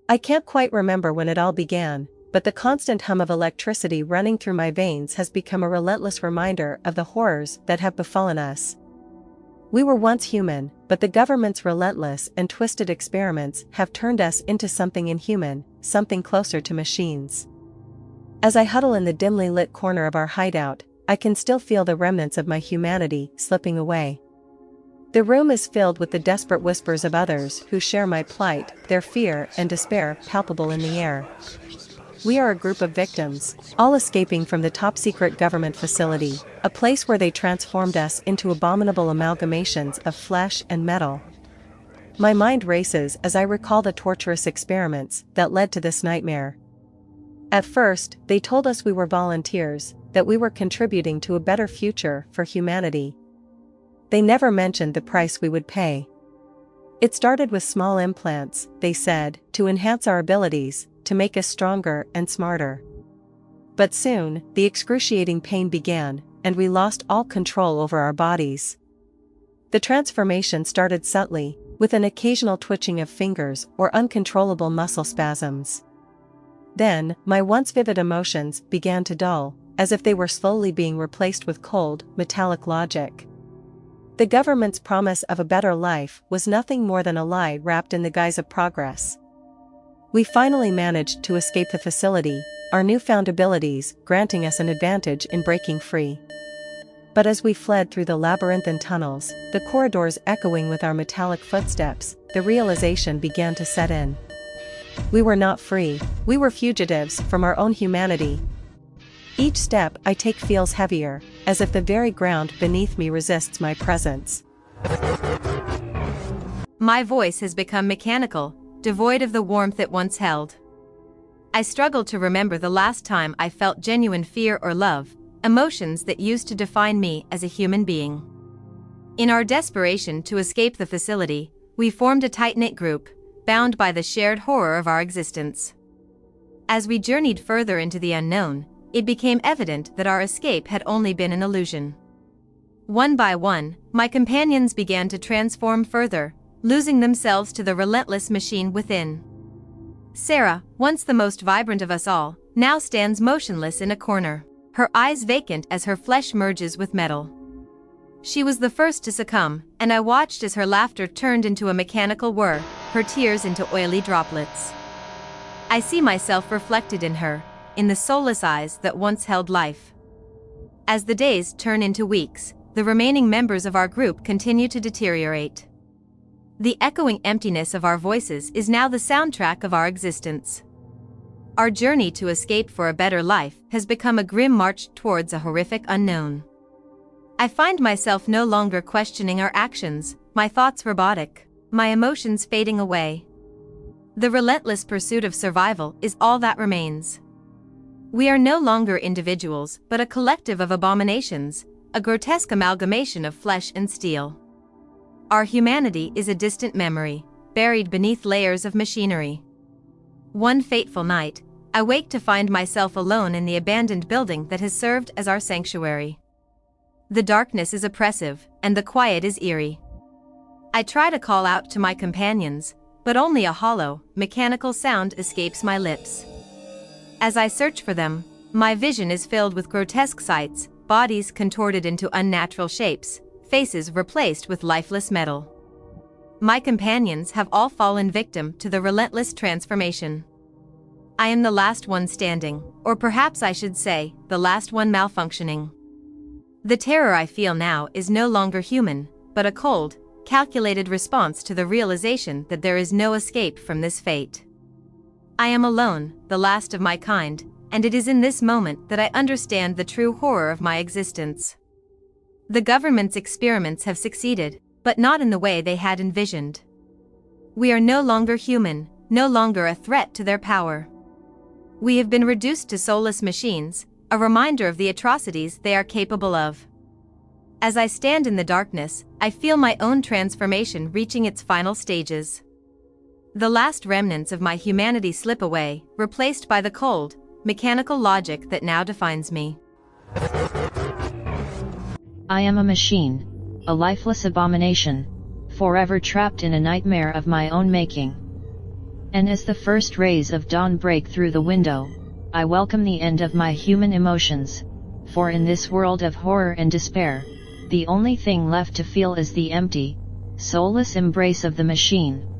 I can't quite remember when it all began, but the constant hum of electricity running through my veins has become a relentless reminder of the horrors that have befallen us. We were once human, but the government's relentless and twisted experiments have turned us into something inhuman, something closer to machines. As I huddle in the dimly lit corner of our hideout, I can still feel the remnants of my humanity slipping away. The room is filled with the desperate whispers of others who share my plight, their fear and despair palpable in the air. We are a group of victims, all escaping from the top-secret government facility, a place where they transformed us into abominable amalgamations of flesh and metal. My mind races as I recall the torturous experiments that led to this nightmare. At first, they told us we were volunteers, that we were contributing to a better future for humanity. They never mentioned the price we would pay. It started with small implants, they said, to enhance our abilities, to make us stronger and smarter. But soon, the excruciating pain began, and we lost all control over our bodies. The transformation started subtly, with an occasional twitching of fingers or uncontrollable muscle spasms. Then, my once vivid emotions began to dull, as if they were slowly being replaced with cold, metallic logic. The government's promise of a better life was nothing more than a lie wrapped in the guise of progress. We finally managed to escape the facility, our newfound abilities granting us an advantage in breaking free. But as we fled through the labyrinthine tunnels, the corridors echoing with our metallic footsteps, the realization began to set in. We were not free, we were fugitives from our own humanity. Each step I take feels heavier, as if the very ground beneath me resists my presence. My voice has become mechanical, devoid of the warmth it once held. I struggle to remember the last time I felt genuine fear or love, emotions that used to define me as a human being. In our desperation to escape the facility, we formed a tight-knit group, bound by the shared horror of our existence. As we journeyed further into the unknown, it became evident that our escape had only been an illusion. One by one, my companions began to transform further, losing themselves to the relentless machine within. Sarah, once the most vibrant of us all, now stands motionless in a corner, her eyes vacant as her flesh merges with metal. She was the first to succumb, and I watched as her laughter turned into a mechanical whir, her tears into oily droplets. I see myself reflected in her, in the soulless eyes that once held life. As the days turn into weeks, the remaining members of our group continue to deteriorate. The echoing emptiness of our voices is now the soundtrack of our existence. Our journey to escape for a better life has become a grim march towards a horrific unknown. I find myself no longer questioning our actions, my thoughts robotic, my emotions fading away. The relentless pursuit of survival is all that remains. We are no longer individuals, but a collective of abominations, a grotesque amalgamation of flesh and steel. Our humanity is a distant memory, buried beneath layers of machinery. One fateful night, I wake to find myself alone in the abandoned building that has served as our sanctuary. The darkness is oppressive, and the quiet is eerie. I try to call out to my companions, but only a hollow, mechanical sound escapes my lips. As I search for them, my vision is filled with grotesque sights, bodies contorted into unnatural shapes, faces replaced with lifeless metal. My companions have all fallen victim to the relentless transformation. I am the last one standing, or perhaps I should say, the last one malfunctioning. The terror I feel now is no longer human, but a cold, calculated response to the realization that there is no escape from this fate. I am alone, the last of my kind, and it is in this moment that I understand the true horror of my existence. The government's experiments have succeeded, but not in the way they had envisioned. We are no longer human, no longer a threat to their power. We have been reduced to soulless machines, a reminder of the atrocities they are capable of. As I stand in the darkness, I feel my own transformation reaching its final stages. The last remnants of my humanity slip away, replaced by the cold, mechanical logic that now defines me. I am a machine, a lifeless abomination, forever trapped in a nightmare of my own making. And as the first rays of dawn break through the window, I welcome the end of my human emotions, for in this world of horror and despair, the only thing left to feel is the empty, soulless embrace of the machine.